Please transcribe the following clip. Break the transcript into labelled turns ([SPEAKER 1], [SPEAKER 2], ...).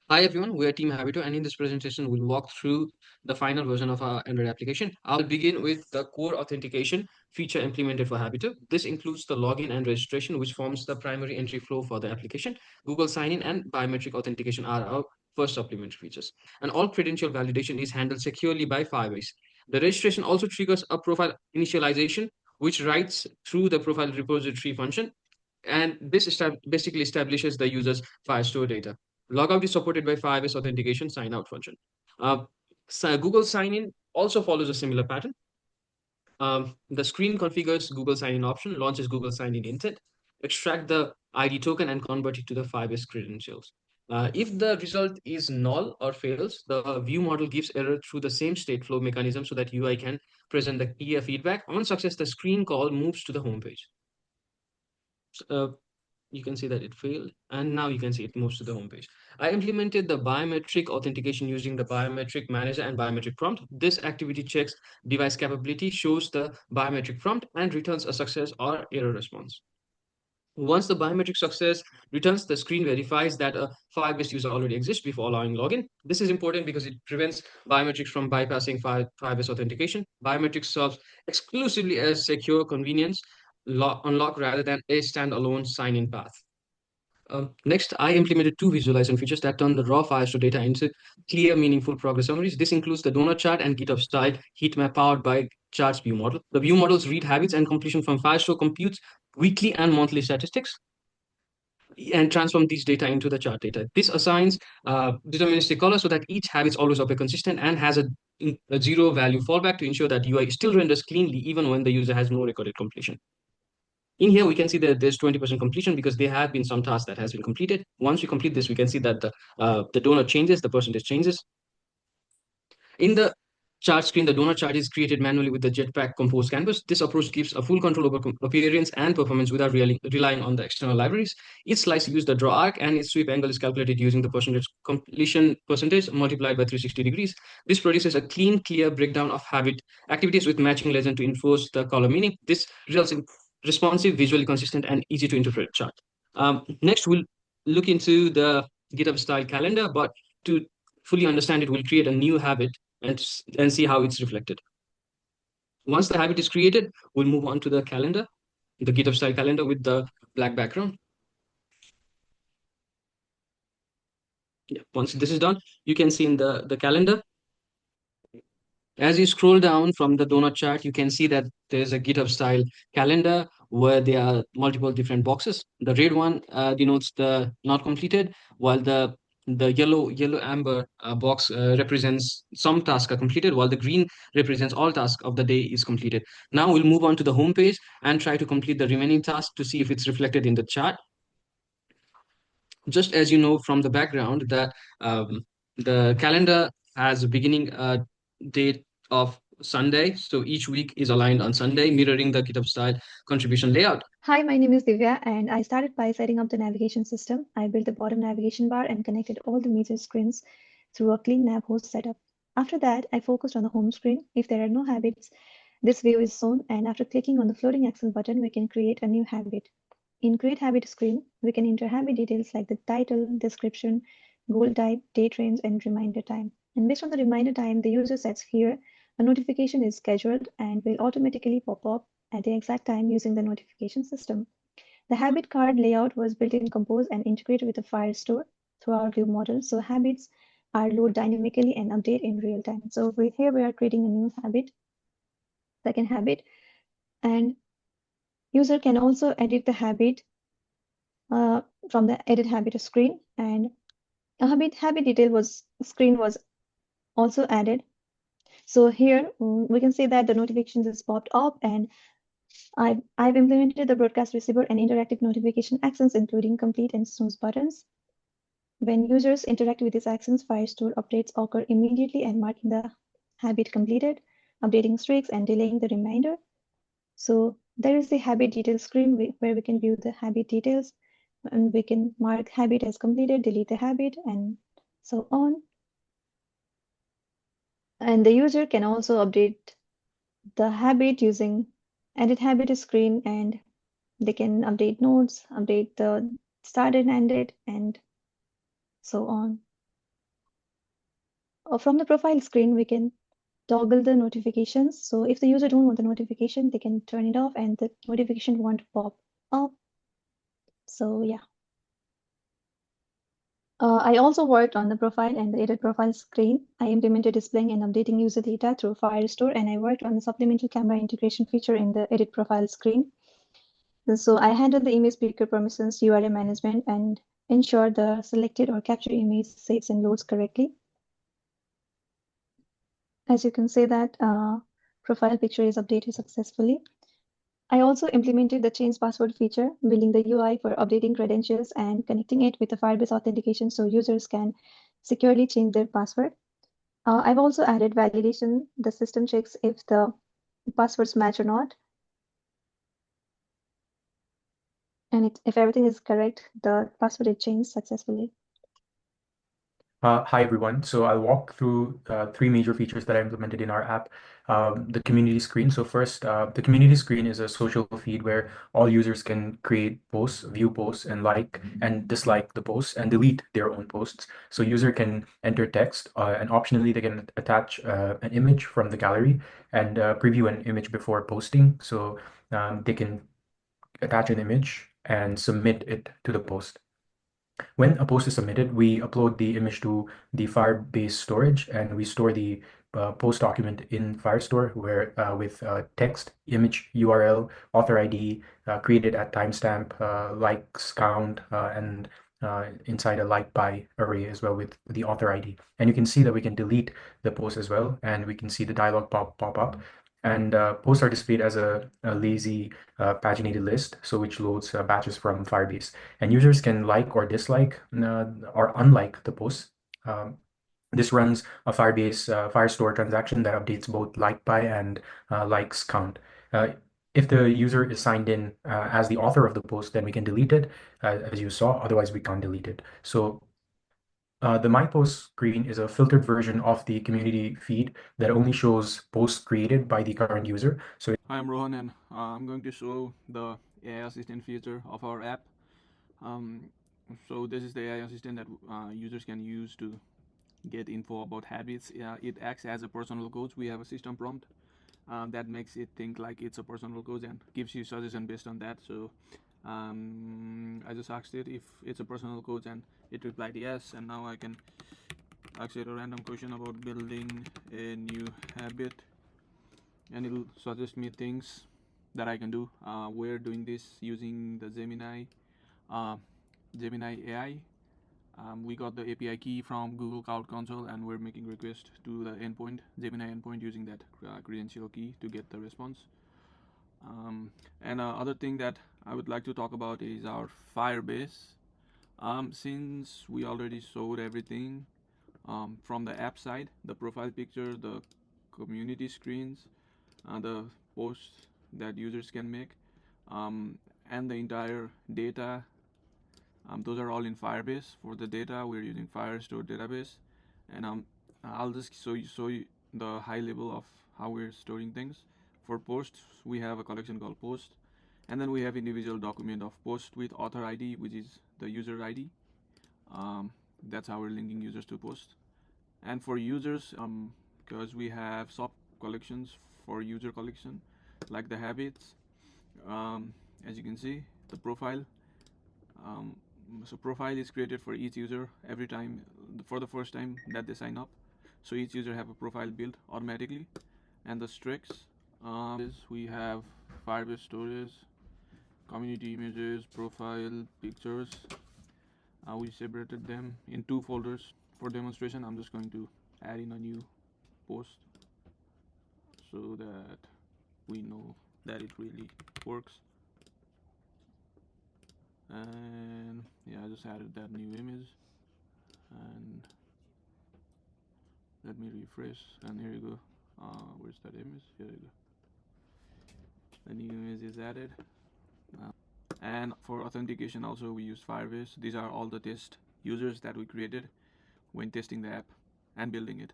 [SPEAKER 1] Hi everyone, we are Team Habito, and in this presentation, we'll walk through the final version of our Android application. I'll begin with the core authentication feature implemented for Habito. This includes the login and registration, which forms the primary entry flow for the application. Google sign-in and biometric authentication are our first supplementary features. And all credential validation is handled securely by Firebase. The registration also triggers a profile initialization, which writes through the profile repository function, and this basically establishes the user's Firestore data. Logout is supported by Firebase authentication sign out function. Google sign in also follows a similar pattern. The screen configures Google sign in option, launches Google sign in intent, extract the ID token, and convert it to the Firebase credentials. If the result is null or fails, the view model gives error through the same stateflow mechanism so that UI can present the clear feedback. On success, the screen call moves to the home page. Uh, you can see that it failed, and now you can see it moves to the home page. I implemented the biometric authentication using the biometric manager and biometric prompt. This activity checks device capability, shows the biometric prompt, and returns a success or error response. Once the biometric success returns, the screen verifies that a Firebase user already exists before allowing login. This is important because it prevents biometrics from bypassing Firebase authentication. Biometrics serves exclusively as secure convenience unlock rather than a standalone sign-in path. Next, I implemented two visualization features that turn the raw Firestore data into clear, meaningful progress summaries. This includes the donut chart and GitHub style heat map powered by Charts view model. The view models read habits and completion from Firestore, computes weekly and monthly statistics, and transform these data into the chart data. This assigns deterministic color so that each habit always appear consistent and has a zero value fallback to ensure that UI still renders cleanly even when the user has no recorded completion. In here, we can see that there's 20% completion because there have been some tasks that has been completed. Once we complete this, we can see that the donut changes, the percentage changes. In the chart screen, the donut chart is created manually with the Jetpack Compose canvas. This approach gives a full control over appearance and performance without really relying on the external libraries. Each slice uses the draw arc, and its sweep angle is calculated using the percentage completion percentage multiplied by 360 degrees. This produces a clean, clear breakdown of habit activities with matching legend to enforce the color meaning. This results in responsive, visually consistent, and easy to interpret chart. Next, we'll look into the GitHub style calendar, but to fully understand it, we'll create a new habit and see how it's reflected. Once the habit is created, we'll move on to the calendar, the GitHub style calendar with the black background. Yeah, once this is done, you can see in the calendar. As you scroll down from the donut chart, you can see that there's a GitHub style calendar where there are multiple different boxes. The red one denotes the not completed, while the yellow amber box represents some tasks are completed, while the green represents all tasks of the day is completed. Now we'll move on to the home page and try to complete the remaining task to see if it's reflected in the chart. Just as you know from the background that the calendar has a beginning date of Sunday. So each week is aligned on Sunday, mirroring the GitHub style contribution layout.
[SPEAKER 2] Hi, my name is Divya, and I started by setting up the navigation system. I built the bottom navigation bar and connected all the major screens through a clean nav host setup. After that, I focused on the home screen. If there are no habits, this view is shown, and after clicking on the floating access button, we can create a new habit. In Create Habit screen, we can enter habit details like the title, description, goal type, date range, and reminder time. And based on the reminder time, the user sets here, a notification is scheduled and will automatically pop up at the exact time using the notification system. The habit card layout was built in Compose and integrated with the Firestore through our view model, so habits are loaded dynamically and update in real time. So here we are creating a new habit, second habit, and user can also edit the habit from the edit habit screen, and a habit detail screen was also added. So here we can see that the notifications is popped up, and I've implemented the broadcast receiver and interactive notification actions, including complete and snooze buttons. When users interact with these actions, Firestore updates occur immediately and marking the habit completed, updating streaks, and delaying the reminder. So there is the habit details screen where we can view the habit details, and we can mark habit as completed, delete the habit, and so on. And the user can also update the habit using edit habit screen, and they can update nodes, update the started and ended, and so on. From the profile screen, we can toggle the notifications. So if the user don't want the notification, they can turn it off and the notification won't pop up. So yeah. I also worked on the profile and the edit profile screen. I implemented displaying and updating user data through Firestore, and I worked on the supplemental camera integration feature in the edit profile screen. So I handled the image speaker permissions, URL management, and ensure the selected or captured image saves and loads correctly. As you can see that profile picture is updated successfully. I also implemented the change password feature, building the UI for updating credentials and connecting it with the Firebase authentication so users can securely change their password. I've also added validation. The system checks if the passwords match or not. And if everything is correct, the password is changed successfully.
[SPEAKER 3] Hi, everyone. So I'll walk through three major features that I implemented in our app. The community screen. So first, the community screen is a social feed where all users can create posts, view posts, and like and dislike the posts and delete their own posts. So user can enter text and optionally they can attach an image from the gallery and preview an image before posting. So they can attach an image and submit it to the post. When a post is submitted, we upload the image to the Firebase storage and we store the post document in Firestore where with text, image, URL, author ID, created at timestamp, likes count, and inside a like by array as well with the author ID. And you can see that we can delete the post as well, and we can see the dialog pop up. And posts are displayed as a lazy paginated list, so which loads batches from Firebase. And users can like or dislike or unlike the post. Um, this runs a Firebase Firestore transaction that updates both like by and likes count. If the user is signed in as the author of the post, then we can delete it, as you saw. Otherwise, we can't delete it. So the My Post screen is a filtered version of the community feed that only shows posts created by the current user. So
[SPEAKER 4] Hi, I'm Rohan, and I'm going to show the AI assistant feature of our app. Um, so this is the AI assistant that users can use to get info about habits. It acts as a personal coach. We have a system prompt that makes it think like it's a personal coach and gives you suggestion based on that. So I just asked it if it's a personal coach, and it replied yes. And now I can ask it a random question about building a new habit, and it'll suggest me things that I can do. We're doing this using the uh, Gemini AI. We got the API key from Google Cloud Console, and we're making request to the endpoint, Gemini endpoint, using that credential key to get the response. And other thing that I would like to talk about is our Firebase. Since we already showed everything from the app side, the profile picture, the community screens, the posts that users can make, um, and the entire data. Those are all in Firebase. For the data, we're using Firestore database, and I'll just show you the high level of how we're storing things. For posts, we have a collection called post, and then we have individual document of post with author ID, which is the user ID. That's how we're linking users to post. And for users, because we have sub collections for user collection, like the habits. As you can see, the profile. Um, so profile is created for each user every time for the first time that they sign up. So each user have a profile built automatically. And the streaks is we have Firebase storage, community images, profile, pictures. We separated them in two folders. For demonstration, I'm just going to add in a new post so that we know that it really works. And yeah, I just added that new image, and let me refresh, and here you go. Where's that image? Here you go. The new image is added. And for authentication also we use Firebase. These are all the test users that we created when testing the app and building it.